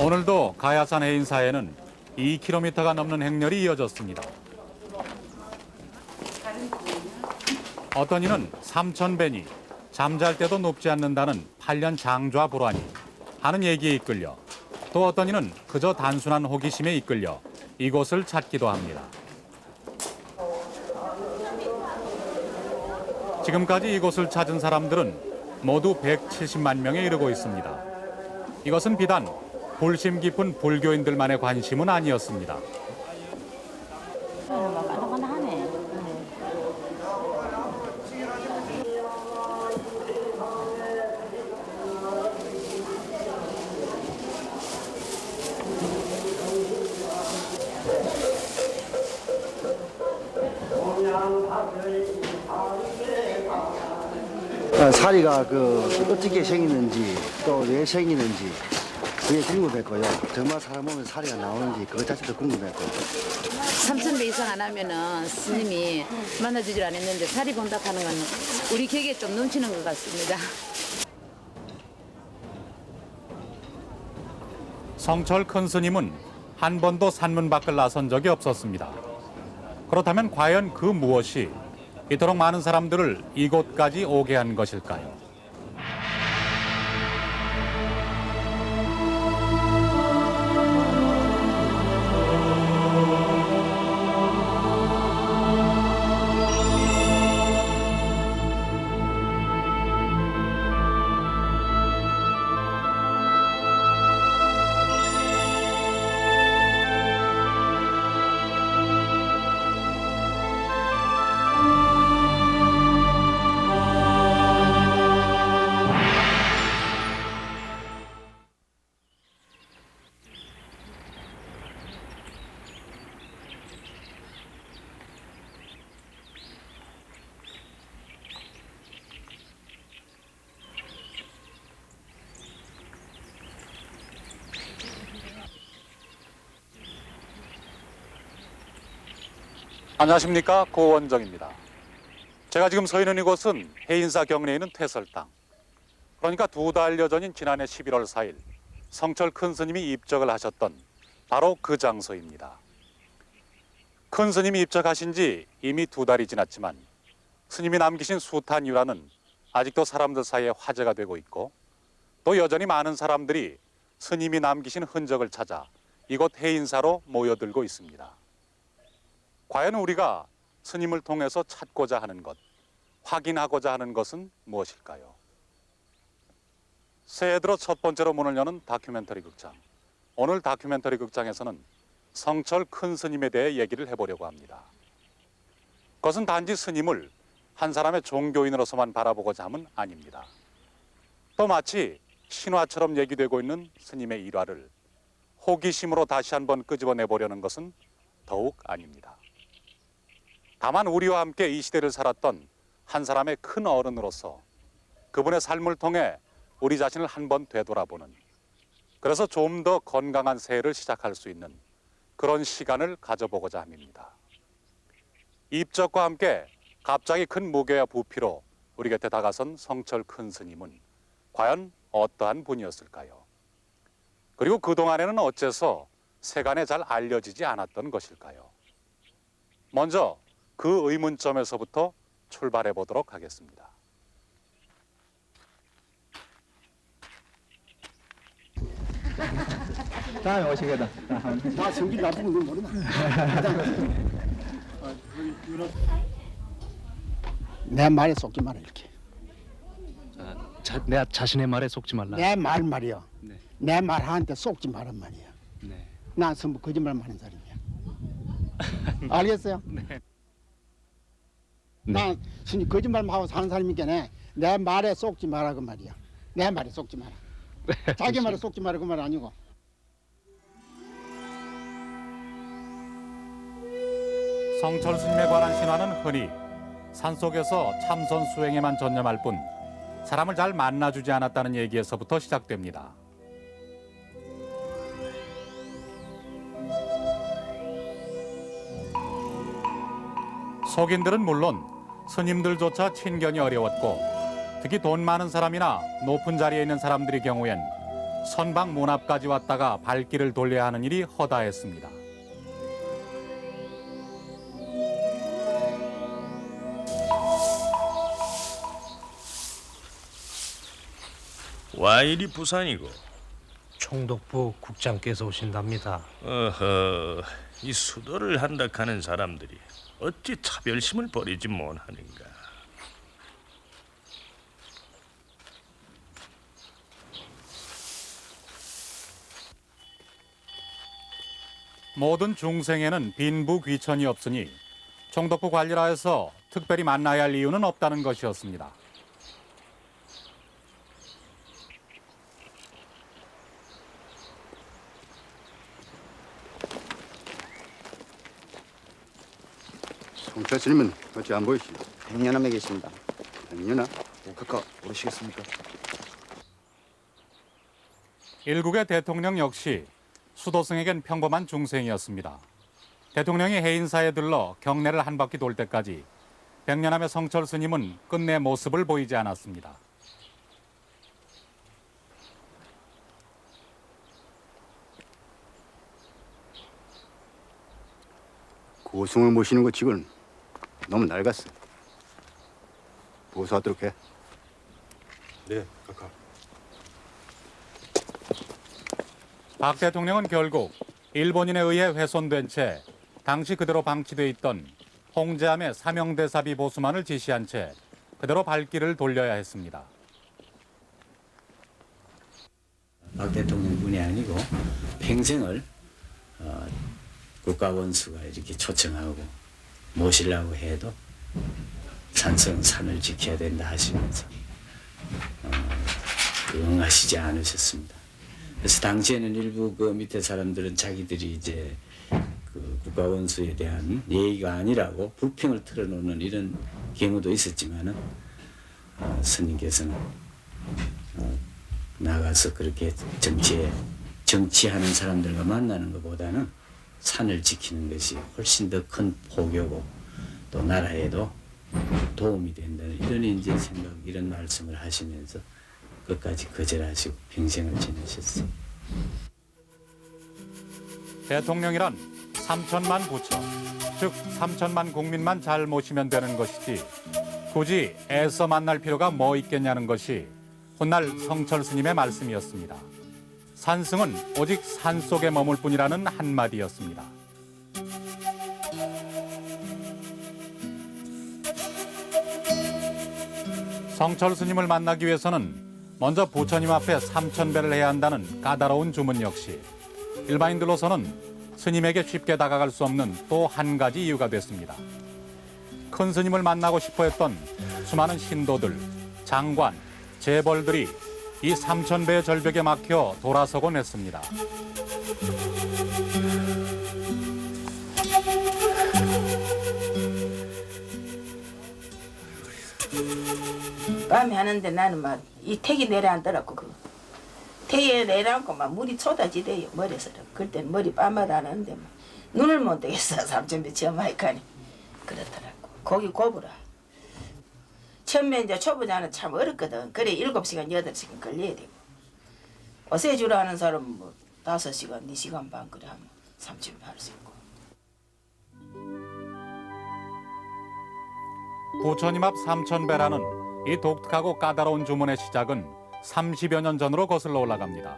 오늘도 가야산 해인사에는 2km가 넘는 행렬이 이어졌습니다. 어떤 이는 삼천배니 잠잘 때도 높지 않는다는 8년 장좌 불환이 하는 얘기에 이끌려, 또 어떤 이는 그저 단순한 호기심에 이끌려 이곳을 찾기도 합니다. 지금까지 이곳을 찾은 사람들은 모두 170만 명에 이르고 있습니다. 이것은 비단 불심 깊은 불교인들만의 관심은 아니었습니다. 사리가 어떻게 생기는지 또 왜 생기는지 그게 궁금했고요. 정말 사람 몸에 사리가 나오는지 그것 자체도 궁금했고요. 3,000배 이상 안 하면은 스님이 만나주질 않았는데 사리 본다 하는 건 우리 객에 좀 넘치는 것 같습니다. 성철 큰 스님은 한 번도 산문 밖을 나선 적이 없었습니다. 그렇다면 과연 그 무엇이 이토록 많은 사람들을 이곳까지 오게 한 것일까요? 안녕하십니까, 고원정입니다. 제가 지금 서 있는 이곳은 해인사 경내에 있는 퇴설당, 그러니까 2달여 전인 지난해 11월 4일 성철 큰 스님이 입적을 하셨던 바로 그 장소입니다. 큰 스님이 입적하신 지 이미 2달이 지났지만 스님이 남기신 숱한 유라는 아직도 사람들 사이에 화제가 되고 있고, 또 여전히 많은 사람들이 스님이 남기신 흔적을 찾아 이곳 해인사로 모여들고 있습니다. 과연 우리가 스님을 통해서 찾고자 하는 것, 확인하고자 하는 것은 무엇일까요? 새해 들어 첫 번째로 문을 여는 다큐멘터리 극장. 오늘 다큐멘터리 극장에서는 성철 큰 스님에 대해 얘기를 해보려고 합니다. 그것은 단지 스님을 한 사람의 종교인으로서만 바라보고자 함은 아닙니다. 또 마치 신화처럼 얘기되고 있는 스님의 일화를 호기심으로 다시 한번 끄집어내보려는 것은 더욱 아닙니다. 다만 우리와 함께 이 시대를 살았던 한 사람의 큰 어른으로서 그분의 삶을 통해 우리 자신을 한번 되돌아보는, 그래서 좀 더 건강한 새해를 시작할 수 있는 그런 시간을 가져보고자 합니다. 입적과 함께 갑자기 큰 무게와 부피로 우리 곁에 다가선 성철 큰 스님은 과연 어떠한 분이었을까요? 그리고 그동안에는 어째서 세간에 잘 알려지지 않았던 것일까요? 먼저 그 의문점에서부터 출발해 보도록 하겠습니다. 다음에 오시겠다. 나 성질 나쁜 건 모르나? 내 말에 속지 마라 이렇게. 내 자신의 말에 속지 말라. 내 말 말이야. 네. 내 말한테 속지 말란 말이야. 네. 난 전부 거짓말 많은 사람이야. 알겠어요? 네. 난 순이 거짓말만 하고 사는 사람이니까 내 말에 속지 마라 그 말이야. 내 말에 속지 마라. 자기 말에 속지 마라 그 말 아니고. 성철 스님에 관한 신화는 흔히 산속에서 참선 수행에만 전념할 뿐 사람을 잘 만나주지 않았다는 얘기에서부터 시작됩니다. 속인들은 물론 스님들조차 친견이 어려웠고, 특히 돈 많은 사람이나 높은 자리에 있는 사람들의 경우엔 선방 문 앞까지 왔다가 발길을 돌려야 하는 일이 허다했습니다. 와 이리 부산이고. 총독부 국장께서 오신답니다. 어허, 이 수도를 한다 하는 사람들이 어찌 차별심을 버리지 못하는가. 모든 중생에는 빈부 귀천이 없으니 총독부 관리라 해서 특별히 만나야 할 이유는 없다는 것이었습니다. 송철 스님은 어찌 안 보이시오? 백년함에 계십니다. 백년아? 각각 오르시겠습니까? 일국의 대통령 역시 수도승에겐 평범한 중생이었습니다. 대통령이 해인사에 들러 경례를 한 바퀴 돌 때까지 백년함의 성철 스님은 끝내 모습을 보이지 않았습니다. 고승을 모시는 것 치고는 너무 낡았어. 보수하도록 해. 네, 각하. 박 대통령은 결국 일본인에 의해 훼손된 채 당시 그대로 방치돼 있던 홍제암의 사명대사비 보수만을 지시한 채 그대로 발길을 돌려야 했습니다. 박 대통령뿐이 아니고 평생을 국가원수가 이렇게 초청하고 모시려고 해도 산을 지켜야 된다 하시면서 응하시지 않으셨습니다. 그래서 당시에는 일부 그 밑에 사람들은 자기들이 이제 그 국가원수에 대한 예의가 아니라고 불평을 틀어놓는 이런 경우도 있었지만은 스님께서는 나가서 그렇게 정치하는 사람들과 만나는 것보다는 산을 지키는 것이 훨씬 더 큰 포교고 또 나라에도 도움이 된다는 이런 이제 생각, 이런 말씀을 하시면서 끝까지 거절하시고 평생을 지내셨어요. 대통령이란 3천만 부처, 즉 3천만 국민만 잘 모시면 되는 것이지 굳이 애써 만날 필요가 뭐 있겠냐는 것이 훗날 성철 스님의 말씀이었습니다. 산승은 오직 산속에 머물 뿐이라는 한마디였습니다. 성철 스님을 만나기 위해서는 먼저 부처님 앞에 3,000배를 해야 한다는 까다로운 주문 역시 일반인들로서는 스님에게 쉽게 다가갈 수 없는 또 한 가지 이유가 됐습니다. 큰 스님을 만나고 싶어 했던 수많은 신도들, 장관, 재벌들이 이 3,000배의 절벽에 막혀 돌아서곤 했습니다. 밤에 하는데 나는 막 이 택이 내려앉더라고. 그 택이 내려앉고 막 물이 쏟아지대요 머리에서. 그때 머리 밤마다 하는데 막 눈을 못 뜨겠어. 삼천배 처음하니까니 그렇더라고. 거기 고부라. 처음에 이제 초보자는 참 어렵거든. 그래 7시간 8시간 걸려야 되고 어세주로 하는 사람은 뭐 5시간 4시간 반 그래 하면 3,000배 할 수 있고. 부처님 앞 3,000배라는 이 독특하고 까다로운 주문의 시작은 30여 년 전으로 거슬러 올라갑니다.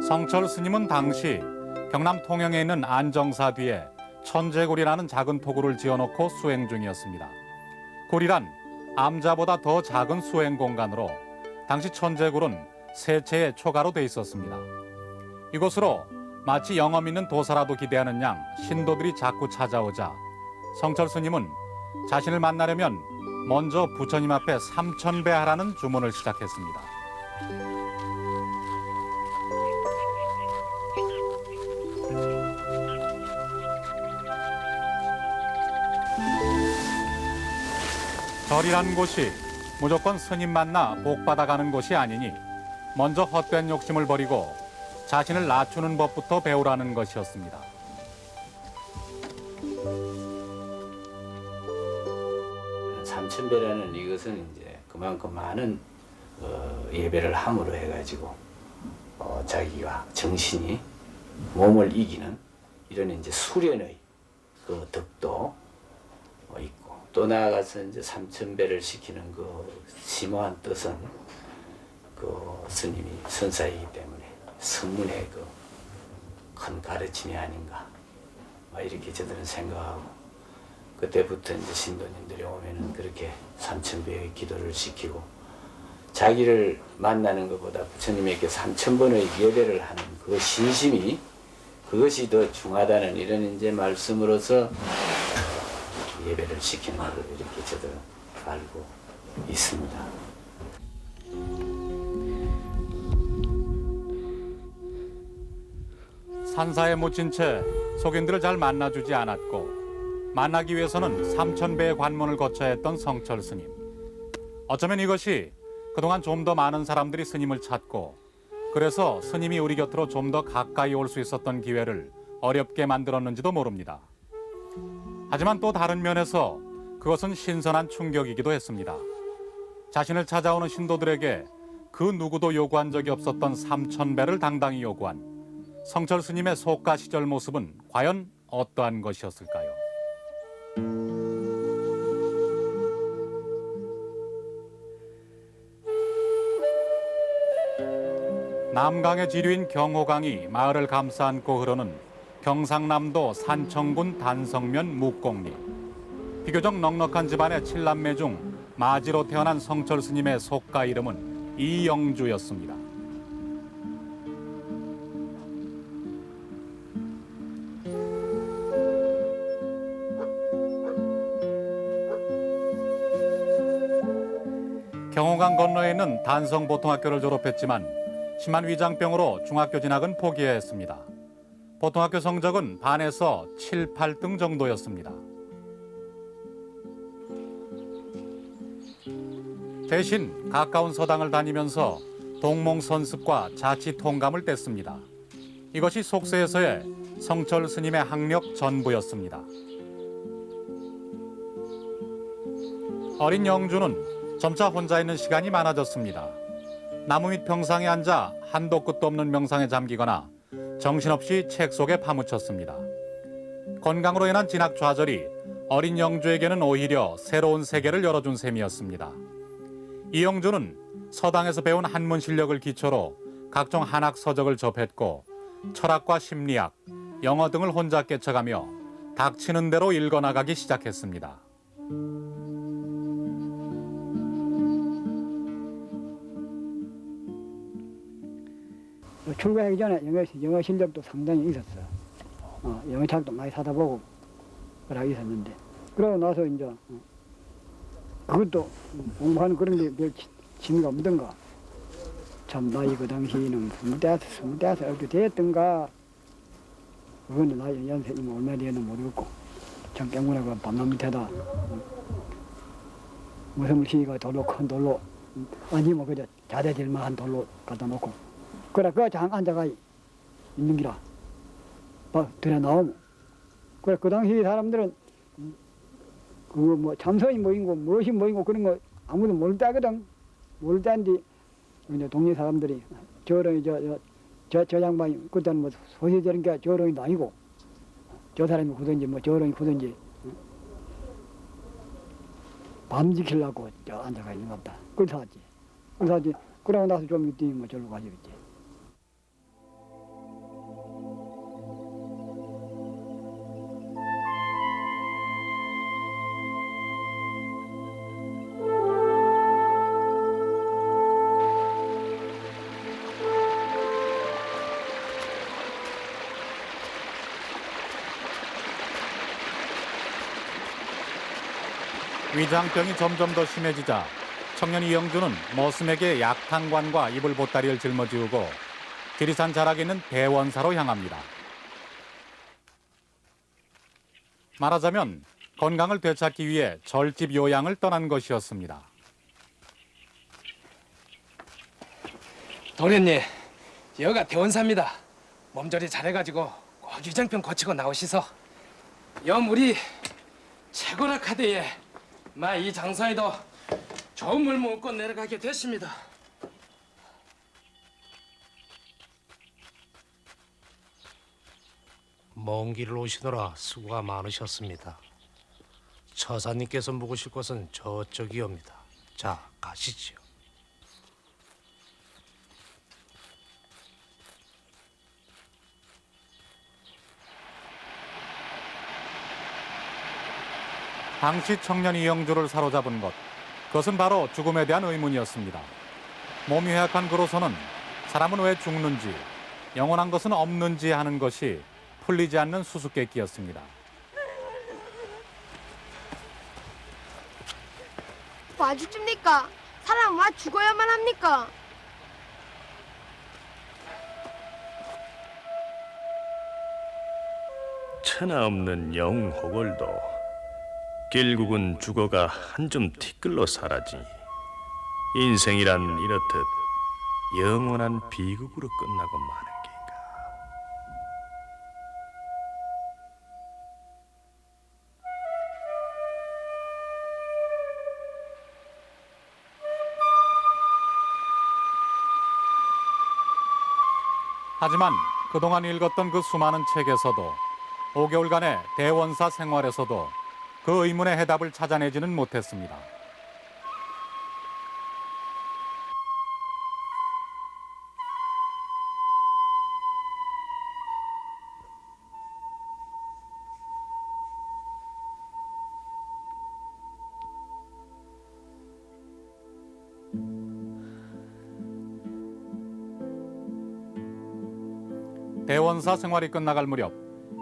성철 스님은 당시 경남 통영에 있는 안정사 뒤에 천재굴이라는 작은 토굴을 지어놓고 수행 중이었습니다. 굴이란 암자보다 더 작은 수행 공간으로 당시 천재굴은 세체의 초가로 돼 있었습니다. 이곳으로 마치 영험 있는 도사라도 기대하는 양 신도들이 자꾸 찾아오자 성철 스님은 자신을 만나려면 먼저 부처님 앞에 3,000배 하라는 주문을 시작했습니다. 절이란 곳이 무조건 스님 만나 복 받아가는 곳이 아니니 먼저 헛된 욕심을 버리고 자신을 낮추는 법부터 배우라는 것이었습니다. 삼천배라는 이것은 이제 그만큼 많은 예배를 함으로 해가지고 자기가 정신이 몸을 이기는 이런 이제 수련의 그 덕도 있고, 또 나아가서 이제 삼천배를 시키는 그 심오한 뜻은 그 스님이 선사이기 때문에 성문의 그 큰 가르침이 아닌가 이렇게 저들은 생각하고, 그때부터 이제 신도님들이 오면은 그렇게 삼천배의 기도를 시키고, 자기를 만나는 것보다 부처님에게 3000번의 예배를 하는 그 신심이 그것이 더 중하다는 이런 이제 말씀으로서 예배를 시키는 걸 이렇게 저들은 알고 있습니다. 산사에 묻힌 채 속인들을 잘 만나주지 않았고, 만나기 위해서는 3000배의 관문을 거쳐야 했던 성철 스님. 어쩌면 이것이 그동안 좀 더 많은 사람들이 스님을 찾고, 그래서 스님이 우리 곁으로 좀 더 가까이 올 수 있었던 기회를 어렵게 만들었는지도 모릅니다. 하지만 또 다른 면에서 그것은 신선한 충격이기도 했습니다. 자신을 찾아오는 신도들에게 그 누구도 요구한 적이 없었던 3000배를 당당히 요구한 성철 스님의 속가 시절 모습은 과연 어떠한 것이었을까요? 남강의 지류인 경호강이 마을을 감싸 안고 흐르는 경상남도 산청군 단성면 묵곡리. 비교적 넉넉한 집안의 7남매 중 마지로 태어난 성철 스님의 속가 이름은 이영주였습니다. 경호강 건너에 있는 단성보통학교를 졸업했지만 심한 위장병으로 중학교 진학은 포기해야 했습니다. 보통학교 성적은 반에서 7, 8등 정도였습니다. 대신 가까운 서당을 다니면서 동몽선습과 자치 통감을 뗐습니다. 이것이 속세에서의 성철 스님의 학력 전부였습니다. 어린 영주는 점차 혼자 있는 시간이 많아졌습니다. 나무 밑 평상에 앉아 한도 끝도 없는 명상에 잠기거나 정신없이 책 속에 파묻혔습니다. 건강으로 인한 진학 좌절이 어린 영주에게는 오히려 새로운 세계를 열어준 셈이었습니다. 이영주는 서당에서 배운 한문 실력을 기초로 각종 한학 서적을 접했고, 철학과 심리학, 영어 등을 혼자 깨쳐가며 닥치는 대로 읽어나가기 시작했습니다. 출가하기 전에 영어 실력도 상당히 있었어. 영어 책도 많이 사다 보고 그러고 있었는데, 그러고 나서 이제 그것도 공부하는 그런 게 별 재미가 없던가. 참 나이 그 당시에는 25 이렇게 됐던가. 그거는 나이 연세이 얼마 되는 모르겠고, 참 깨문에 그 밤남 밑에다 무슨 시가 돌로 큰 돌로 아니면 그저 자대질 만한 돌로 갖다 놓고, 그래, 장 앉아가 있는 기라. 들에 나오면. 그래, 그 당시 사람들은 그거 뭐 참선이 뭐인고 무엇이 뭐인고 그런 거 아무도 모를 때거든. 모를 때인데 이제 동네 사람들이 저런이 저 양반이 그때는 뭐 소시 저런 게 저런이도 아니고 저 사람이 구든지 뭐 저런이 구든지 밤 지키려고 저 앉아가 있는 것 같다. 그걸 사지. 그걸 사지. 그러고 나서 좀 있더니 뭐 절로 가시겠지. 위장병이 점점 더 심해지자 청년 이영주는 머슴에게 약탕관과 이불 보따리를 짊어지우고 지리산 자락에 있는 대원사로 향합니다. 말하자면 건강을 되찾기 위해 절집 요양을 떠난 것이었습니다. 도련님, 여가 대원사입니다. 몸조리 잘해가지고 꼭 위장병 고치고 나오시소. 여 물이 최고라 카드에 이 장사에도 좋은 물 먹고 내려가게 됐습니다. 먼 길을 오시느라 수고가 많으셨습니다. 처사님께서 묵으실 곳은 저쪽이옵니다. 자, 가시지요. 당시 청년 이영주를 사로잡은 것, 그것은 바로 죽음에 대한 의문이었습니다. 몸이 허약한 그로서는 사람은 왜 죽는지, 영원한 것은 없는지 하는 것이 풀리지 않는 수수께끼였습니다. 와 죽습니까? 사람 와 죽어야만 합니까? 천하 없는 영호걸도 결국은 죽어가 한 줌 티끌로 사라지니 인생이란 이렇듯 영원한 비극으로 끝나고 마는 게인가. 하지만 그동안 읽었던 그 수많은 책에서도 5개월간의 대원사 생활에서도 그 의문의 해답을 찾아내지는 못했습니다. 대원사 생활이 끝나갈 무렵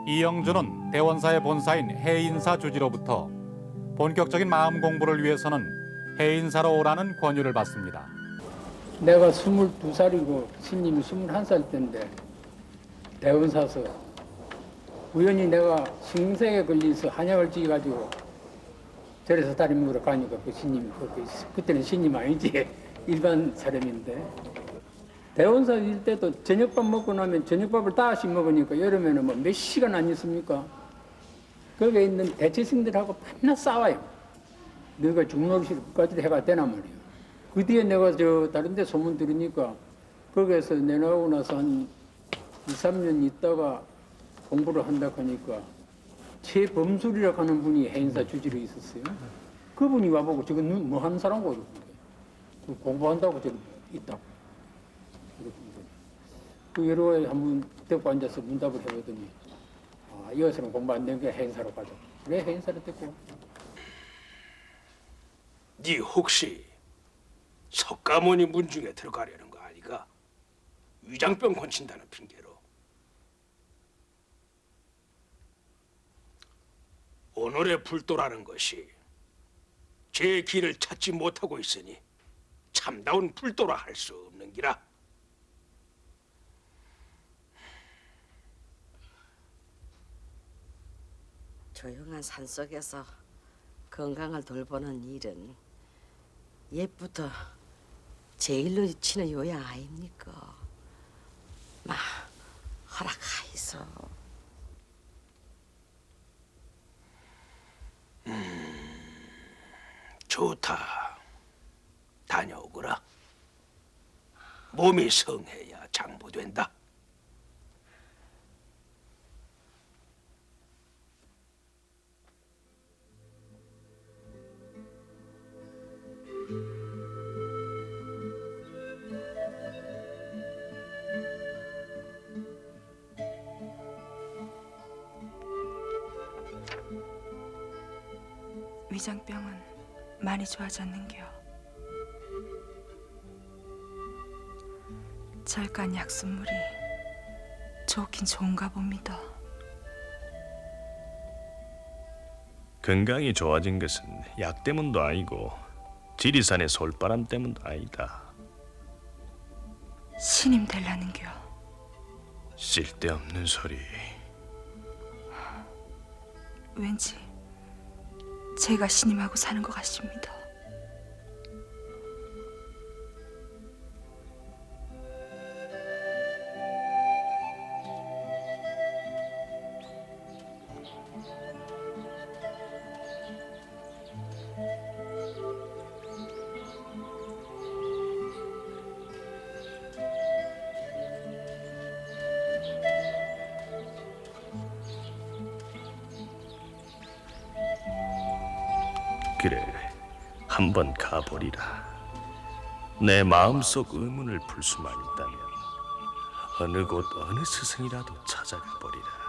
이영주는 대원사의 본사인 해인사 주지로부터 본격적인 마음 공부를 위해서는 해인사로 오라는 권유를 받습니다. 내가 22살이고 신님이 21살 때인데 대원사서 우연히 내가 신생에 걸려서 한약을 지어가지고 절에서 다리 먹으러 가니까 그 신님이 그때는 신님 아니지 일반 사람인데 대원사 일 때도 저녁밥 먹고 나면 저녁밥을 다시 먹으니까 여름에는 뭐 몇 시간 안 있습니까? 거기에 있는 대체생들하고 맨날 싸워요. 너가 죽노릇까지 해가 되나 말이에요. 그 뒤에 내가 다른 데 소문 들으니까 거기에서 내려오고 나서 한 2, 3년 있다가 공부를 한다 하니까 최범술이라고 하는 분이 해인사 주지로 있었어요. 그분이 와보고 저건 뭐 하는 사람고 공부한다고 저기 있다고. 그 여러 해 한번 데리고 앉아서 문답을 해보더니 이것은 공부 안 되는 게 해인사로 가자. 왜 해인사로 데리고 와? 네 혹시 석가모니 문중에 들어가려는 거 아니가? 위장병 고친다는 핑계로. 오늘의 불도라는 것이 제 길을 찾지 못하고 있으니 참다운 불도라 할 수 없는 기라. 조용한 산속에서 건강을 돌보는 일은 옛부터 제일로 치는 요양 아닙니까? 마 허락하이소. 좋다. 다녀오거라. 몸이 성해야 장부된다. 위장병은 많이 좋아졌는겨. 절간 약수물이 좋긴 좋은가 봅니다. 건강이 좋아진 것은 약 때문도 아니고 지리산의 솔바람 때문도 아니다. 신임 될라는겨. 쓸데없는 소리. 왠지 제가 신임하고 사는 것 같습니다. 그래, 한번 가보리라. 내 마음속 의문을 풀 수만 있다면 어느 곳 어느 스승이라도 찾아가 보리라.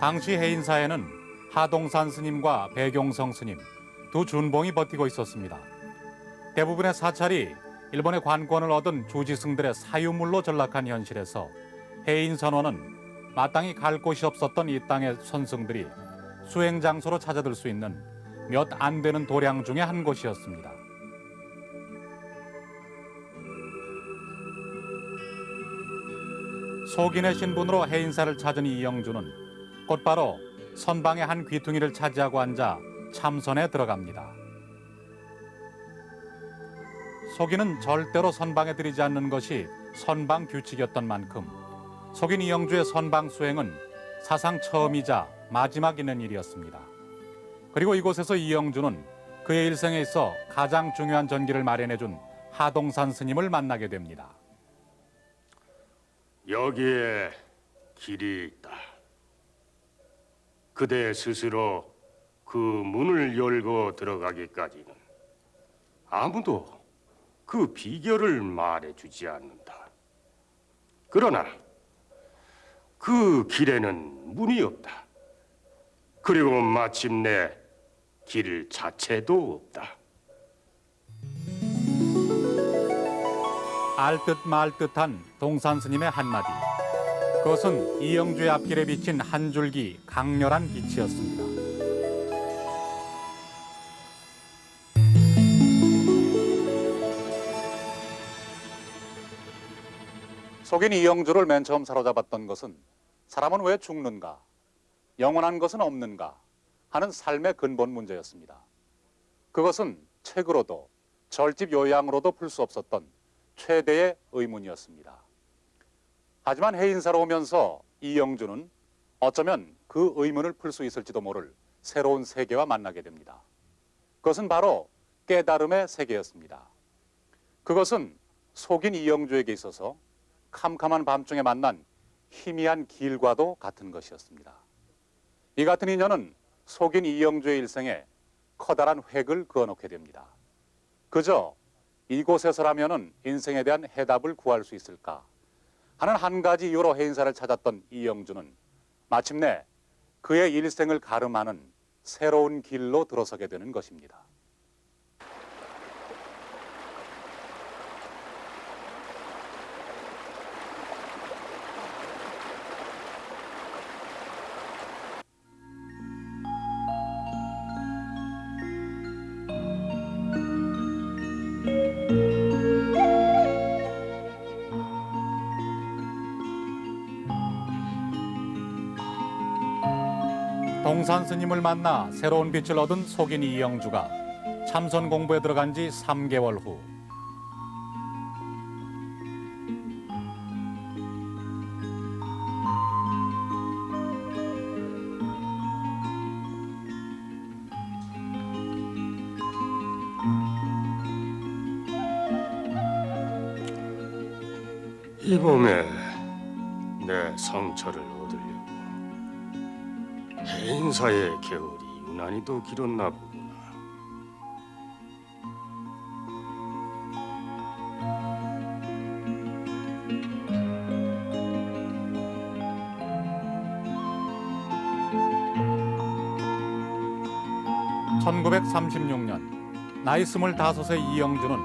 당시 해인사에는 하동산 스님과 배경성 스님, 두 준봉이 버티고 있었습니다. 대부분의 사찰이 일본의 관권을 얻은 주지승들의 사유물로 전락한 현실에서 해인선원은 마땅히 갈 곳이 없었던 이 땅의 선승들이 수행 장소로 찾아들 수 있는 몇 안 되는 도량 중의 한 곳이었습니다. 속인의 신분으로 해인사를 찾은 이영주는 곧바로 선방의 한 귀퉁이를 차지하고 앉아 참선에 들어갑니다. 속인은 절대로 선방에 들이지 않는 것이 선방 규칙이었던 만큼 속인 이영주의 선방 수행은 사상 처음이자 마지막 있는 일이었습니다. 그리고 이곳에서 이영주는 그의 일생에 있어 가장 중요한 전기를 마련해준 하동산 스님을 만나게 됩니다. 여기에 길이 있다. 그대 스스로 그 문을 열고 들어가기까지는 아무도 그 비결을 말해주지 않는다. 그러나 그 길에는 문이 없다. 그리고 마침내 길 자체도 없다. 알듯 말듯한 동산 스님의 한마디. 그것은 이영주의 앞길에 비친 한 줄기 강렬한 빛이었습니다. 속인 이영주를 맨 처음 사로잡았던 것은 사람은 왜 죽는가, 영원한 것은 없는가 하는 삶의 근본 문제였습니다. 그것은 책으로도 절집 요양으로도 풀 수 없었던 최대의 의문이었습니다. 하지만 해인사로 오면서 이영주는 어쩌면 그 의문을 풀 수 있을지도 모를 새로운 세계와 만나게 됩니다. 그것은 바로 깨달음의 세계였습니다. 그것은 속인 이영주에게 있어서 캄캄한 밤중에 만난 희미한 길과도 같은 것이었습니다. 이 같은 인연은 속인 이영주의 일생에 커다란 획을 그어놓게 됩니다. 그저 이곳에서라면은 인생에 대한 해답을 구할 수 있을까 하는 한 가지 이유로 해인사를 찾았던 이영주는 마침내 그의 일생을 가름하는 새로운 길로 들어서게 되는 것입니다. 동산 스님을 만나 새로운 빛을 얻은 속인 이영주가 참선 공부에 들어간 지 3개월 후 이 봄에 내 성처를 얻으려고 해인사의 겨울이 유난히도 길었나 보구나. (1936년) 나이 25의 이영주는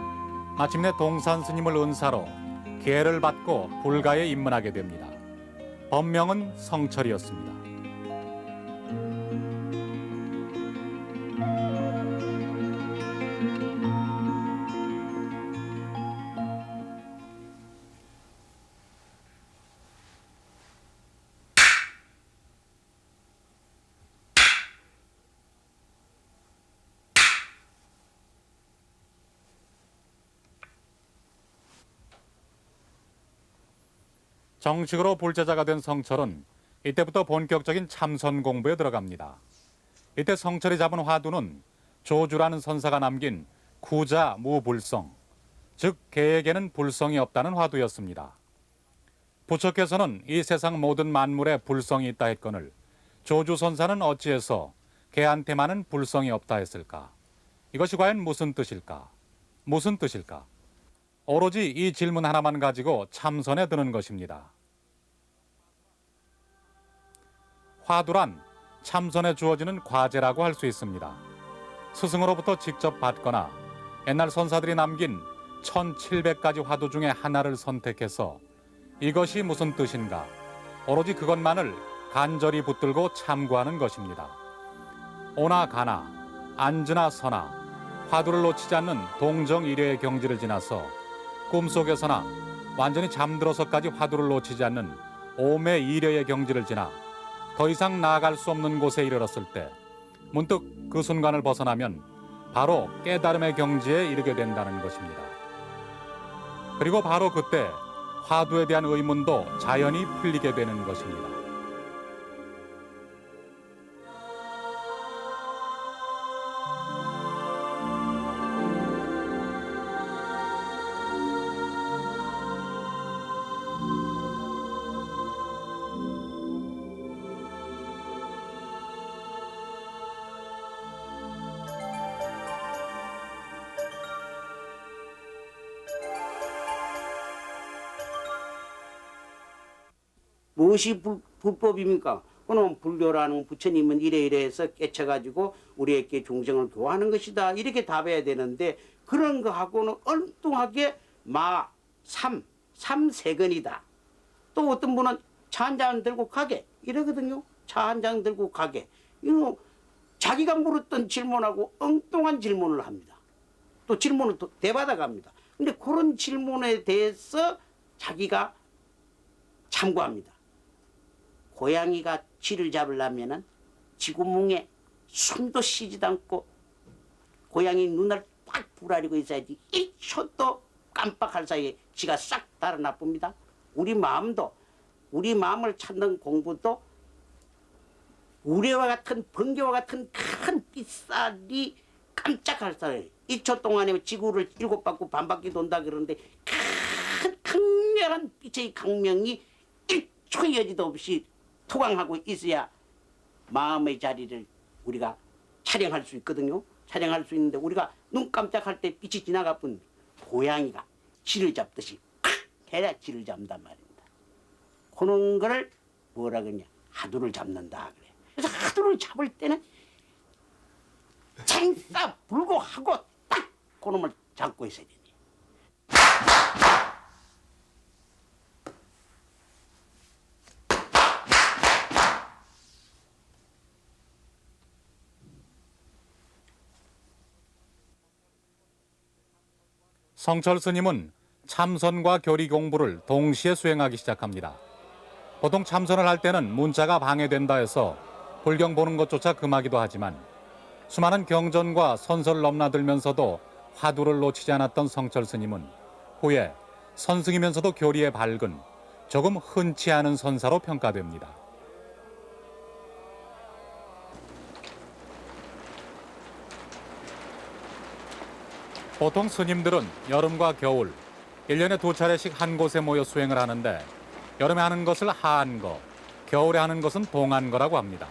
마침내 동산 스님을 은사로 계를 받고 불가에 입문하게 됩니다. 법명은 성철이었습니다. 정식으로 불제자가 된 성철은 이때부터 본격적인 참선 공부에 들어갑니다. 이때 성철이 잡은 화두는 조주라는 선사가 남긴 구자 무불성, 즉 개에게는 불성이 없다는 화두였습니다. 부처께서는 이 세상 모든 만물에 불성이 있다 했거늘 조주 선사는 어찌해서 개한테만은 불성이 없다 했을까? 이것이 과연 무슨 뜻일까? 무슨 뜻일까? 오로지 이 질문 하나만 가지고 참선에 드는 것입니다. 화두란 참선에 주어지는 과제라고 할 수 있습니다. 스승으로부터 직접 받거나 옛날 선사들이 남긴 1700가지 화두 중에 하나를 선택해서 이것이 무슨 뜻인가? 오로지 그것만을 간절히 붙들고 참고하는 것입니다. 오나 가나, 앉으나 서나 화두를 놓치지 않는 동정일회의 경지를 지나서 꿈속에서나 완전히 잠들어서까지 화두를 놓치지 않는 오매일회의 경지를 지나 더 이상 나아갈 수 없는 곳에 이르렀을 때 문득 그 순간을 벗어나면 바로 깨달음의 경지에 이르게 된다는 것입니다. 그리고 바로 그때 화두에 대한 의문도 자연히 풀리게 되는 것입니다. 무엇이 불법입니까? 그럼 불교라는 부처님은 이래이래해서 깨쳐가지고 우리에게 종생을 교화하는 것이다. 이렇게 답해야 되는데 그런 거하고는 엉뚱하게 삼세건이다. 또 어떤 분은 차 한 잔 들고 가게 이러거든요. 차 한 잔 들고 가게. 이거 자기가 물었던 질문하고 엉뚱한 질문을 합니다. 또 질문을 또 대받아갑니다. 근데 그런 질문에 대해서 자기가 참고합니다. 고양이가 쥐를 잡으려면은 쥐구멍에 숨도 쉬지도 않고 고양이 눈을 팍 부라리고 있어야지 1초도 깜빡할 사이에 쥐가 싹 달아나 봅니다. 우리 마음도 우리 마음을 찾는 공부도 우레와 같은 번개와 같은 큰 빗살이 깜짝할 사이에 1초 동안에 지구를 7바퀴 반바퀴 돈다 그러는데 큰 강렬한 빛의 강명이 1초의 여지도 없이 투광하고 있어야 마음의 자리를 우리가 촬영할 수 있거든요. 촬영할 수 있는데 우리가 눈 깜짝할 때 빛이 지나가 본 고양이가 쥐를 잡듯이 콱 해야 쥐를 잡는단 말입니다. 그런 거를 뭐라 그러냐? 하두를 잡는다 그래. 그래서 하두를 잡을 때는 장사 불고하고 딱 그놈을 잡고 있어야 되니. 성철 스님은 참선과 교리 공부를 동시에 수행하기 시작합니다. 보통 참선을 할 때는 문자가 방해된다 해서 불경 보는 것조차 금하기도 하지만 수많은 경전과 선설을 넘나들면서도 화두를 놓치지 않았던 성철 스님은 후에 선승이면서도 교리에 밝은 조금 흔치 않은 선사로 평가됩니다. 보통 스님들은 여름과 겨울 1년에 2차례씩 한 곳에 모여 수행을 하는데 여름에 하는 것을 하안거, 겨울에 하는 것은 동안거라고 합니다.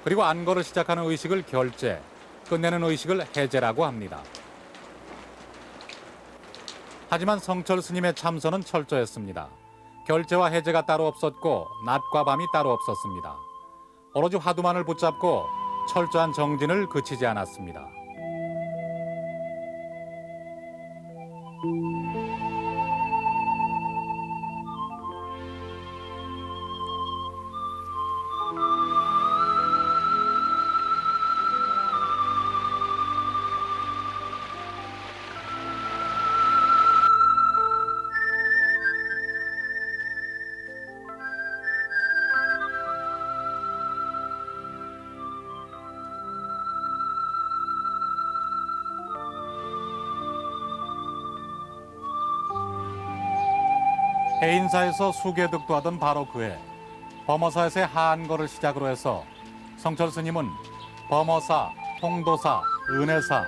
그리고 안거를 시작하는 의식을 결제, 끝내는 의식을 해제라고 합니다. 하지만 성철 스님의 참선은 철저했습니다. 결제와 해제가 따로 없었고 낮과 밤이 따로 없었습니다. 오로지 화두만을 붙잡고 철저한 정진을 그치지 않았습니다. 해인사에서 수계득도하던 바로 그해 범어사에서의 한거를 시작으로 해서 성철 스님은 범어사, 통도사, 은혜사,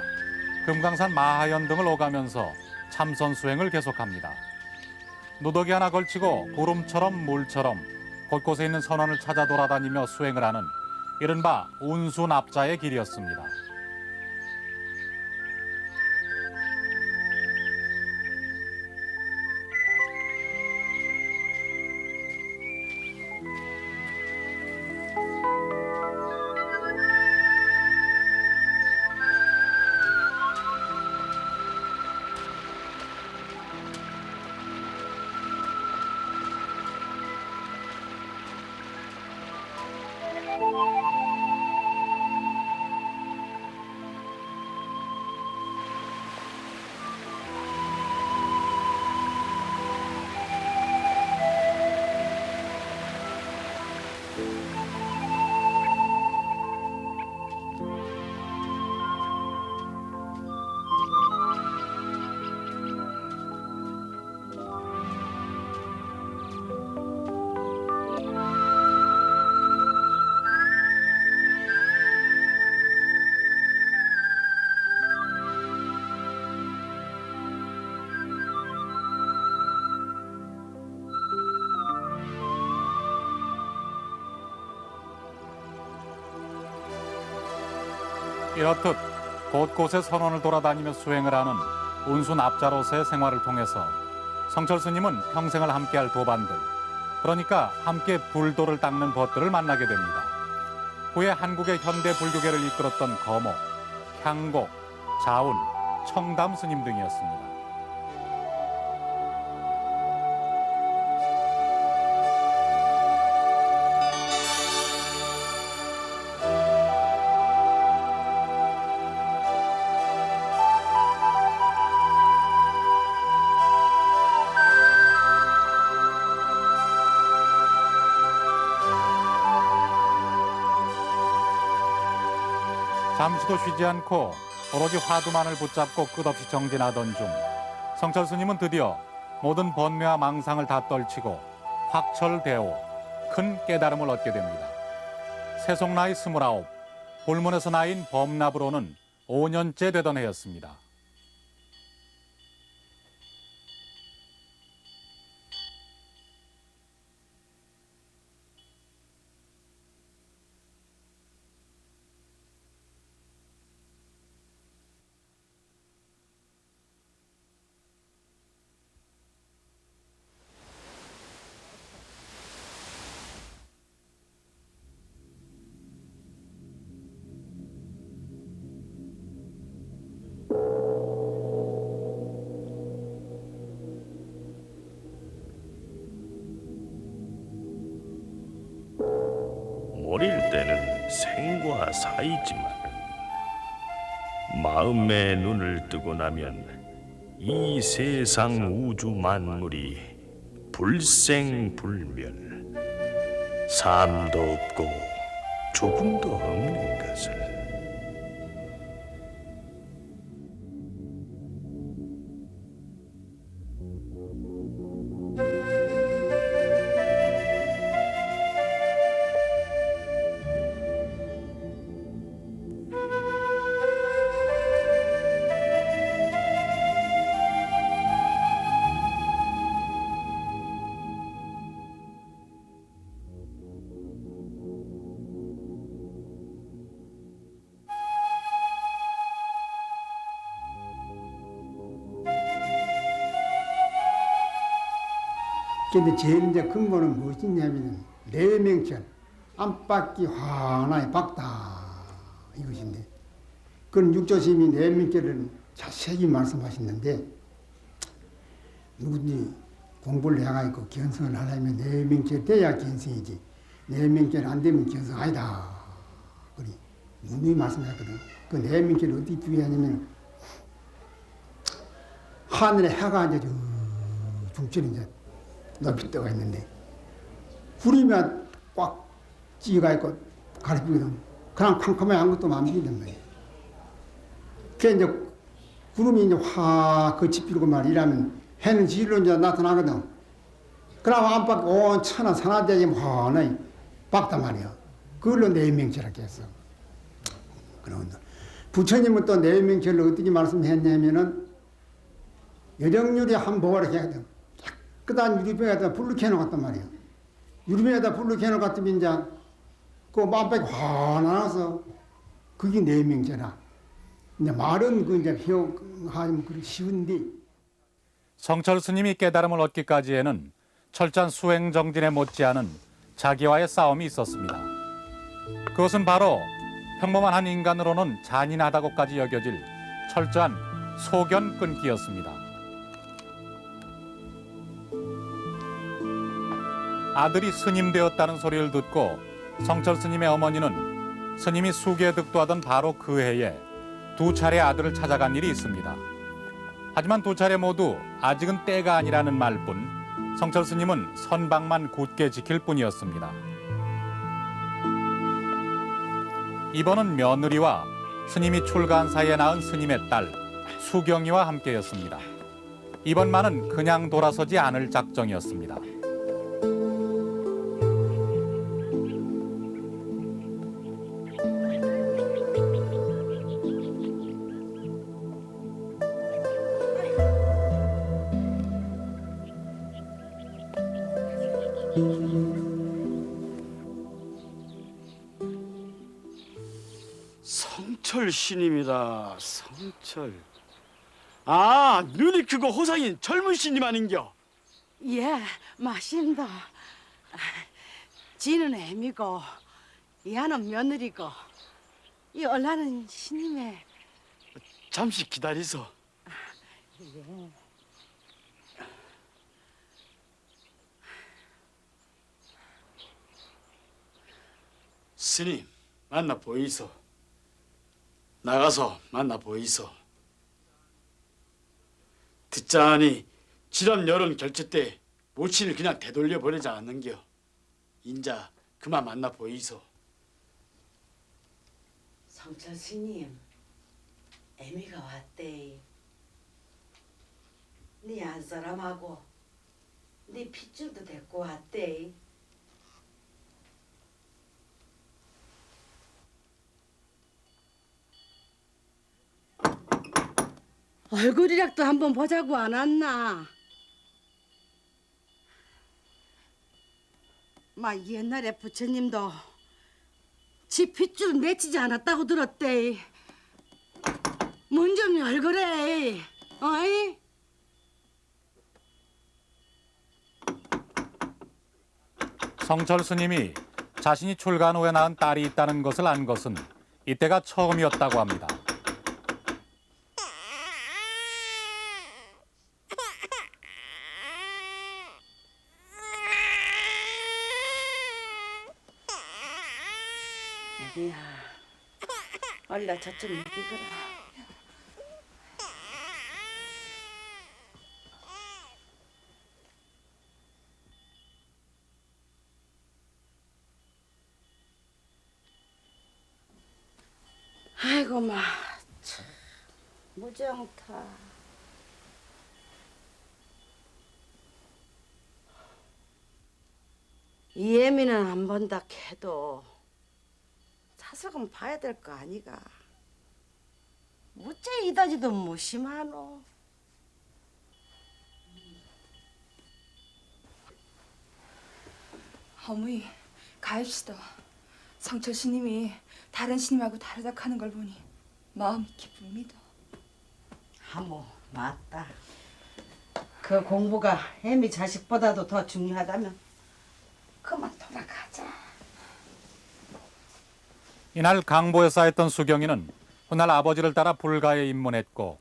금강산 마하연 등을 오가면서 참선 수행을 계속합니다. 누더기 하나 걸치고 구름처럼 물처럼 곳곳에 있는 선원을 찾아 돌아다니며 수행을 하는 이른바 운수납자의 길이었습니다. 이렇듯 곳곳에 선원을 돌아다니며 수행을 하는 운수납자로서의 생활을 통해서 성철 스님은 평생을 함께할 도반들, 그러니까 함께 불도를 닦는 벗들을 만나게 됩니다. 후에 한국의 현대 불교계를 이끌었던 거목, 향곡, 자운, 청담 스님 등이었습니다. 잠시도 쉬지 않고 오로지 화두만을 붙잡고 끝없이 정진하던 중 성철 스님은 드디어 모든 번뇌와 망상을 다 떨치고 확철대오, 큰 깨달음을 얻게 됩니다. 세속 나이 29, 불문에서 나인 범납으로는 5년째 되던 해였습니다. 어릴 때는 생과 사이지만 마음의 눈을 뜨고 나면 이 세상 우주 만물이 불생불멸, 삶도 없고 죽음도 없는 것을. 근데 제일 이제 근본은 무엇이냐면 내명천 안팎이 환하게 박다 이것인데, 그건 육조심이 내명천을 자세히 말씀하시는데, 누구든지 공부를 해가지고 견성을 하려면 내명천 돼야 견성이지 내명천 안 되면 견성 아니다. 그리 누누이 말씀하거든. 그 내명천을 어떻게 비유하냐면 하늘에 해가 이제 중천이 이제 높이 떠가 있는데 구름이 꽉 찌가 있고 가르치거든. 그냥 캄캄하게 아무것도 안 보이단 말이야. 그 이제 구름이 이제 확 그치 피고 말이라면 해는 지일로 이제 나타나거든. 그럼 안팎 온 천하 산하대지 뭐하네 박단 말이야. 그걸로 내명절하게 했어. 그런 부처님은 또 내명절로 어떻게 말씀했냐면은 여령유리 한 보화를 해야 깨끗한 유리병에다 불을 켜놓았단 말이야. 유리병에다 불을 켜놓았더니 이제 그 만백이 환하서 그게 내명제라. 이제 말은 그 이제 표하면 그리 쉬운데. 성철 스님이 깨달음을 얻기까지에는 철저한 수행 정진에 못지않은 자기와의 싸움이 있었습니다. 그것은 바로 평범한 한 인간으로는 잔인하다고까지 여겨질 철저한 소견 끊기였습니다. 아들이 스님 되었다는 소리를 듣고 성철 스님의 어머니는 스님이 수계에 득도하던 바로 그 해에 2차례 아들을 찾아간 일이 있습니다. 하지만 2차례 모두 아직은 때가 아니라는 말뿐 성철 스님은 선방만 굳게 지킬 뿐이었습니다. 이번은 며느리와 스님이 출가한 사이에 낳은 스님의 딸 수경이와 함께였습니다. 이번만은 그냥 돌아서지 않을 작정이었습니다. 성철 신임이다. 성철. 아, 눈이 크고 호상인 젊은 신임 아닌겨? 예, 맞습니다. 지는 애미고 이하는 며느리고 이 얼라는 신임의. 잠시 기다리소. 예. 스님, 만나 보이소. 나가서 만나 보이소. 듣자하니 지난 여름 결제 때 모친을 그냥 되돌려 보내지 않는겨. 인자 그만 만나 보이소. 성철 스님, 애미가 왔대. 네 안사람하고 네 핏줄도 데리고 왔대. 얼굴이락도 한번 보자고 안 왔나? 마 옛날에 부처님도 지 핏줄 맺히지 않았다고 들었대. 문 좀 열거래. 어이? 성철 스님이 자신이 출가한 후에 낳은 딸이 있다는 것을 안 것은 이때가 처음이었다고 합니다. 애미야, 얼른 저쪽 이기거라. 아이고 마, 참, 무정타. 이 애미는 안 본다 해도 사석은 봐야 될 거 아니가. 무째 이다지도 무심하노. 어머니, 가입시다. 성철 스님이 다른 스님하고 다르다 하는 걸 보니 마음이 기쁩니다. 하모, 맞다. 그 공부가 애미 자식보다도 더 중요하다면 그만 돌아가자. 이날 강보에 쌓였던 수경이는 훗날 아버지를 따라 불가에 입문했고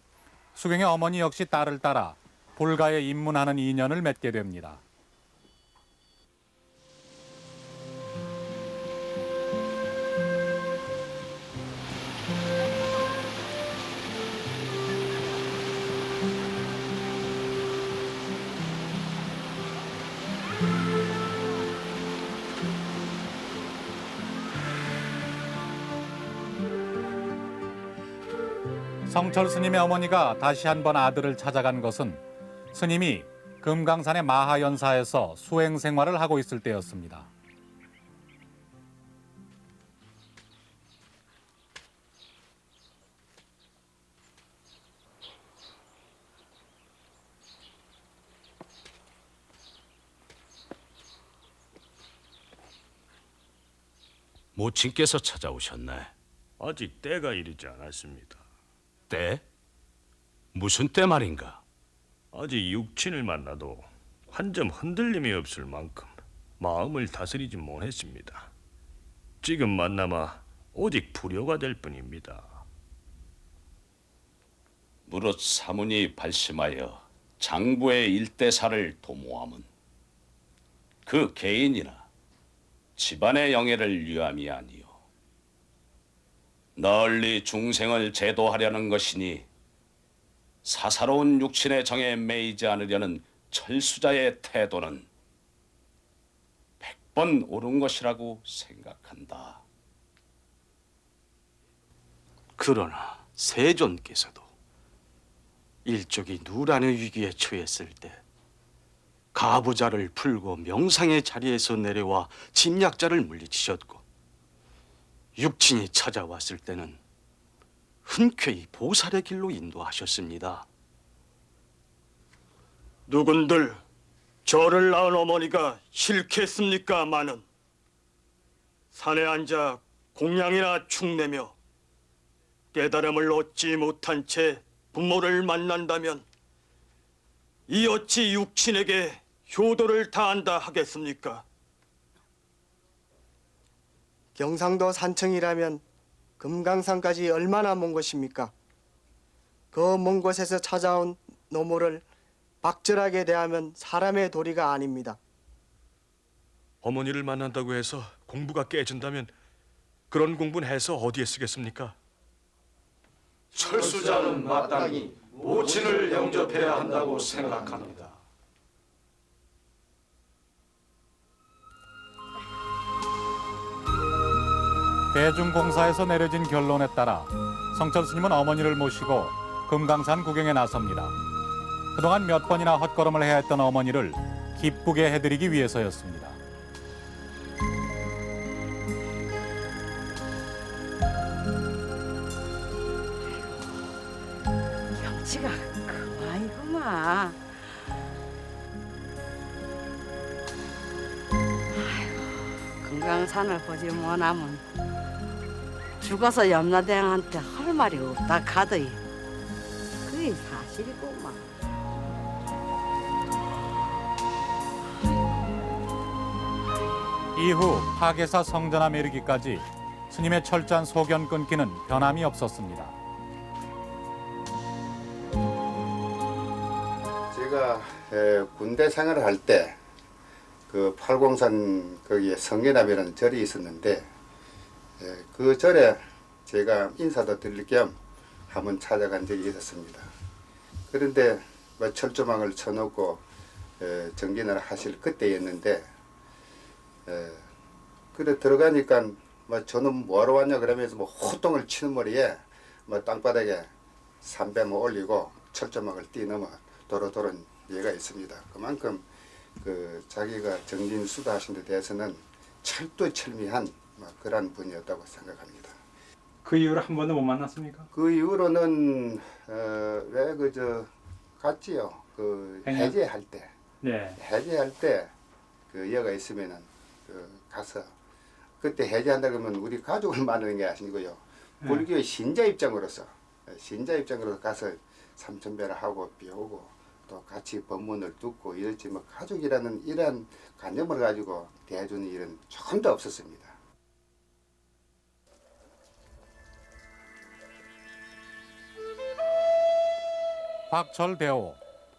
수경의 어머니 역시 딸을 따라 불가에 입문하는 인연을 맺게 됩니다. 성철 스님의 어머니가 다시 한번 아들을 찾아간 것은 스님이 금강산의 마하연사에서 수행 생활을 하고 있을 때였습니다. 모친께서 찾아오셨네. 아직 때가 이르지 않았습니다. 때? 무슨 때 말인가? 아직 육친을 만나도 한 점 흔들림이 없을 만큼 마음을 다스리지 못했습니다. 지금 만나마 오직 불효가 될 뿐입니다. 무릇 사문이 발심하여 장부의 일대사를 도모함은 그 개인이나 집안의 영예를 위함이 아니요 널리 중생을 제도하려는 것이니 사사로운 육친의 정에 매이지 않으려는 철수자의 태도는 100번 옳은 것이라고 생각한다. 그러나 세존께서도 일족이 누란의 위기에 처했을 때 가부자를 풀고 명상의 자리에서 내려와 침략자를 물리치셨고, 육친이 찾아왔을 때는 흔쾌히 보살의 길로 인도하셨습니다. 누군들 저를 낳은 어머니가 싫겠습니까? 마는 산에 앉아 공양이나 축내며 깨달음을 얻지 못한 채 부모를 만난다면 이 어찌 육친에게 효도를 다한다 하겠습니까? 경상도 산청이라면 금강산까지 얼마나 먼 것입니까? 그 먼 곳에서 찾아온 노모를 박절하게 대하면 사람의 도리가 아닙니다. 어머니를 만난다고 해서 공부가 깨진다면 그런 공부는 해서 어디에 쓰겠습니까? 철수자는 마땅히 모친을 영접해야 한다고 생각합니다. 대중공사에서 내려진 결론에 따라 성철 스님은 어머니를 모시고 금강산 구경에 나섭니다. 그동안 몇 번이나 헛걸음을 해야 했던 어머니를 기쁘게 해드리기 위해서였습니다. 경치가 그만이구만. 아이고, 금강산을 보지 못하면 죽어서 염라대왕한테 할 말이 없다 카더이. 그게 사실이구만. 이후 파계사 성전함에 이르기까지 스님의 철저한 소견 끊기는 변함이 없었습니다. 제가 군대 생활을 할 때 그 팔공산 거기에 성계남이라는 절이 있었는데 그 절에 제가 인사도 드릴 겸 한번 찾아간 적이 있었습니다. 그런데 뭐 철조망을 쳐놓고 정진을 하실 그때였는데 그래 들어가니까 뭐 저는 뭐하러 왔냐 그러면서 뭐 호통을 치는 머리에 뭐 땅바닥에 삼배 뭐 올리고 철조망을 뛰넘어 도로도는 예가 있습니다. 그만큼 그 자기가 정진수도하신 데 대해서는 철두철미한 뭐 그런 분이었다고 생각합니다. 그 이후로 한 번도 못 만났습니까? 그 이후로는 왜 그저 갔지요. 그 해제할 때, 네. 해제할 때 그 여가 있으면은 그 가서 그때 해제한다 그러면 우리 가족을 만나는 게 아니고요. 불교의 신자 입장으로서 가서 삼천배를 하고 비우고 또 같이 법문을 듣고 이렇지 뭐 가족이라는 이러한 관념을 가지고 대해주는 일은 조금도 없었습니다. 박철대오,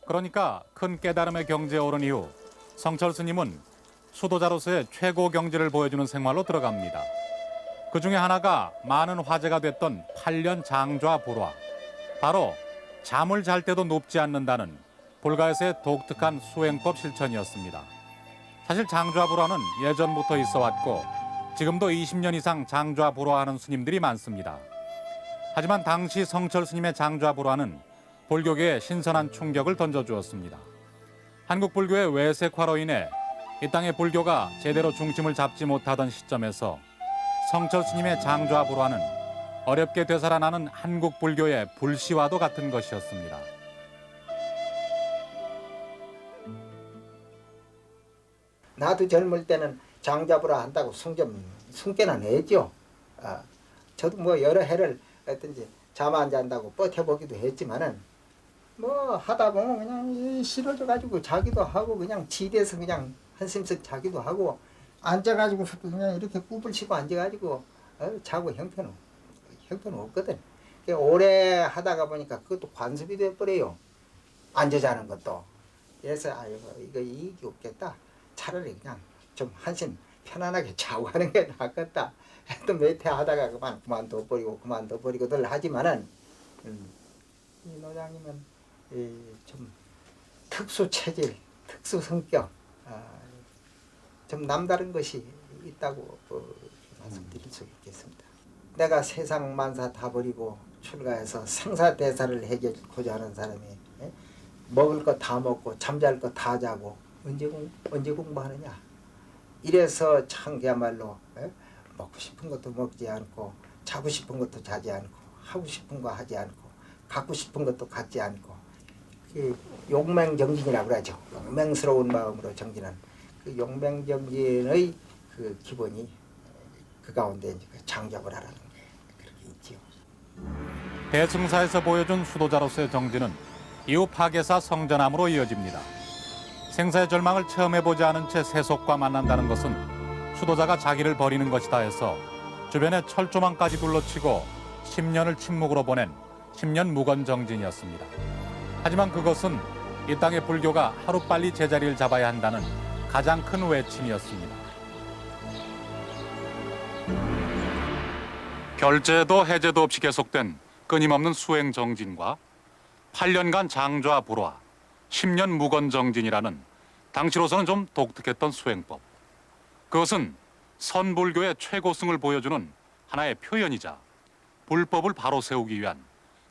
그러니까 큰 깨달음의 경지에 오른 이후 성철 스님은 수도자로서의 최고 경지를 보여주는 생활로 들어갑니다. 그 중에 하나가 많은 화제가 됐던 8년 장좌 불화. 바로 잠을 잘 때도 눕지 않는다는 불가에서의 독특한 수행법 실천이었습니다. 사실 장좌 불화는 예전부터 있어 왔고 지금도 20년 이상 장좌 불화하는 스님들이 많습니다. 하지만 당시 성철 스님의 장좌 불화는 불교계에 신선한 충격을 던져주었습니다. 한국 불교의 외색화로 인해 이 땅의 불교가 제대로 중심을 잡지 못하던 시점에서 성철 스님의 장좌 불화는 어렵게 되살아나는 한국 불교의 불씨와도 같은 것이었습니다. 나도 젊을 때는 장좌불화 한다고 숨게나 내죠. 저도 뭐 여러 해를 어떤지 잠 안 잔다고 버텨보기도 했지만은 뭐 하다 보면 그냥 싫어져 가지고 자기도 하고 그냥 지대에서 그냥 한숨씩 자기도 하고 앉아가지고 그냥 이렇게 굽을 쉬고 앉아가지고 자고 형편은 없거든. 오래 하다가 보니까 그것도 관습이 돼버려요. 앉아 자는 것도. 그래서 아이고 이거 이익이 없겠다. 차라리 그냥 좀 한심 편안하게 자고 하는 게 낫겠다. 또 몇 해 하다가 그만둬버리고들 하지만은 이 노장님은 좀 특수 체질, 특수 성격, 좀 남다른 것이 있다고 말씀드릴 수 있겠습니다. 내가 세상 만사 다 버리고 출가해서 생사대사를 해결하고자 하는 사람이 먹을 거 다 먹고 잠잘 거 다 자고 언제 공부하느냐. 이래서 참 그야말로 먹고 싶은 것도 먹지 않고 자고 싶은 것도 자지 않고 하고 싶은 거 하지 않고 갖고 싶은 것도 갖지 않고 그 용맹정진이라고 그러죠. 용맹스러운 마음으로 정진한 그 용맹정진의 그 기본이 그 가운데 이제 장작을 하라는 게 그렇게 있지요. 대승사에서 보여준 수도자로서의 정진은 이후 파괴사 성전암으로 이어집니다. 생사의 절망을 체험해보지 않은 채 세속과 만난다는 것은 수도자가 자기를 버리는 것이다 해서 주변에 철조망까지 둘러치고 10년을 침묵으로 보낸 10년 무건정진이었습니다. 하지만 그것은 이 땅의 불교가 하루빨리 제자리를 잡아야 한다는 가장 큰 외침이었습니다. 결제도 해제도 없이 계속된 끊임없는 수행정진과 8년간 장좌 불화, 10년 무건정진이라는 당시로서는 좀 독특했던 수행법. 그것은 선불교의 최고승을 보여주는 하나의 표현이자 불법을 바로 세우기 위한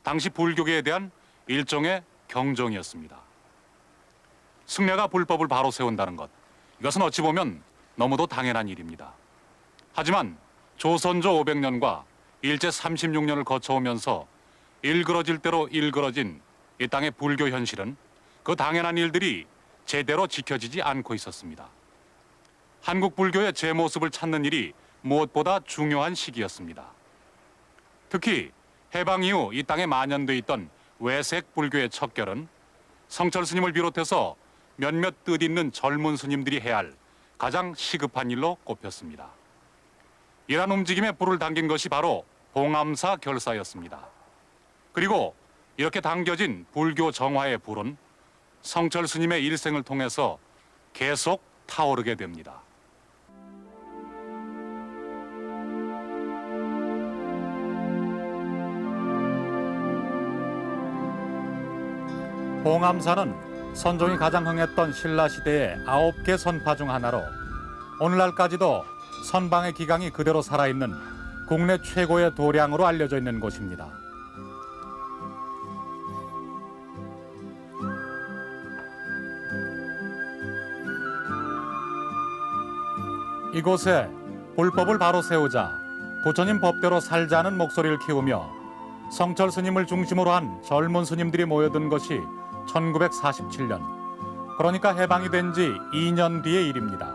당시 불교계에 대한 일종의 경종이었습니다. 승려가 불법을 바로 세운다는 것, 이것은 어찌 보면 너무도 당연한 일입니다. 하지만 조선조 500년과 일제 36년을 거쳐오면서 일그러질 대로 일그러진 이 땅의 불교 현실은 그 당연한 일들이 제대로 지켜지지 않고 있었습니다. 한국 불교의 제 모습을 찾는 일이 무엇보다 중요한 시기였습니다. 특히 해방 이후 이 땅에 만연돼 있던 외색 불교의 척결은 성철 스님을 비롯해서 몇몇 뜻있는 젊은 스님들이 해야 할 가장 시급한 일로 꼽혔습니다. 이러한 움직임에 불을 당긴 것이 바로 봉암사 결사였습니다. 그리고 이렇게 당겨진 불교 정화의 불은 성철 스님의 일생을 통해서 계속 타오르게 됩니다. 봉암사는 선종이 가장 흥했던 신라시대의 9개 선파 중 하나로 오늘날까지도 선방의 기강이 그대로 살아있는 국내 최고의 도량으로 알려져 있는 곳입니다. 이곳에 불법을 바로 세우자, 부처님 법대로 살자는 목소리를 키우며 성철 스님을 중심으로 한 젊은 스님들이 모여든 것이 1947년, 그러니까 해방이 된 지 2년 뒤의 일입니다.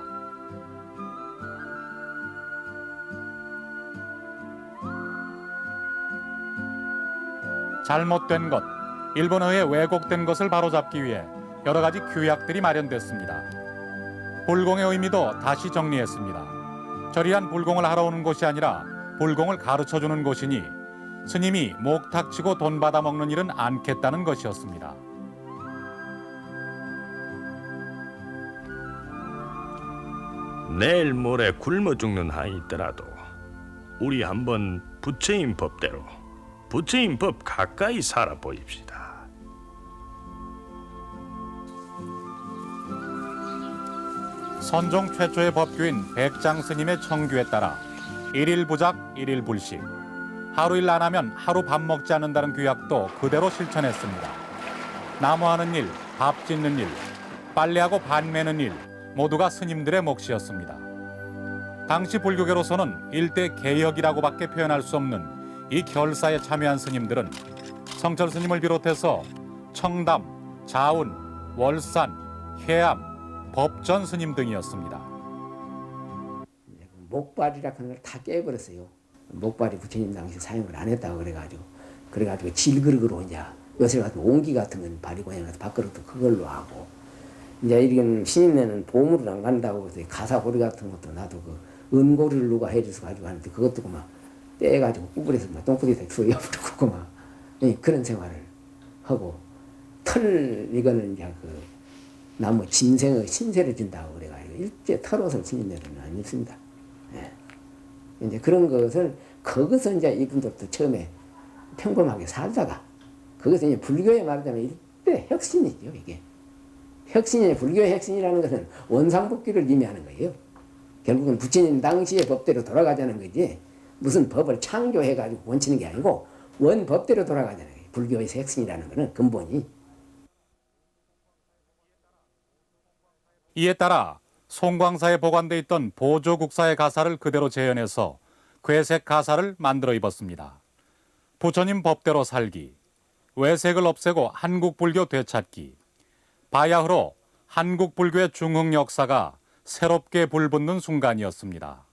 잘못된 것, 일본어에 왜곡된 것을 바로잡기 위해 여러 가지 규약들이 마련됐습니다. 불공의 의미도 다시 정리했습니다. 절이란 불공을 하러 오는 곳이 아니라 불공을 가르쳐주는 곳이니 스님이 목탁치고 돈 받아먹는 일은 않겠다는 것이었습니다. 내일 모레 굶어 죽는 한이 있더라도 우리 한번 부처님 법대로 부처님 법 가까이 살아보입시다. 선종 최초의 법규인 백장 스님의 청규에 따라 1일 부작, 1일 불식, 하루 일 안 하면 하루 밥 먹지 않는다는 규약도 그대로 실천했습니다. 나무하는 일, 밥 짓는 일, 빨래하고 반 매는 일 모두가 스님들의 몫이었습니다. 당시 불교계로서는 일대 개혁이라고밖에 표현할 수 없는 이 결사에 참여한 스님들은 성철 스님을 비롯해서 청담, 자운, 월산, 해암, 법전 스님 등이었습니다. 목발이라 하는 걸 다 깨버렸어요. 목발이 부처님 당시 사용을 안 했다고 그래가지고 질그릇으로 이제 요새 같은 옹기 같은 건 바리고 해서 밥그릇도 그걸로 하고 이제 이런 신임내는 보물을 안 간다고 해서 가사고리 같은 것도 나도 그 은고리를 누가 해줘서 가지고 하는데 그것도 막 떼가지고 구부려서 막 똥꼬리에 주워 엎고 막 그런 생활을 하고 털 이거는 이제 그 나무 짐승의 신세를 준다고 그래가지고 일제 털옷을 신임내는 안 입습니다. 예. 이제 그런 것을 거기서 이제 이분들도 처음에 평범하게 살다가 거기서 이제 불교에 말하자면 이때 혁신이죠 이게. 혁신이 불교의 혁신이라는 것은 원상복귀를 의미하는 거예요. 결국은 부처님 당시의 법대로 돌아가자는 거지 무슨 법을 창조해가지고 원치는 게 아니고 원법대로 돌아가자는 거예요. 불교의 혁신이라는 것은 근본이. 이에 따라 송광사에 보관돼 있던 보조국사의 가사를 그대로 재현해서 괴색 가사를 만들어 입었습니다. 부처님 법대로 살기, 외색을 없애고 한국 불교 되찾기, 바야흐로 한국 불교의 중흥 역사가 새롭게 불붙는 순간이었습니다.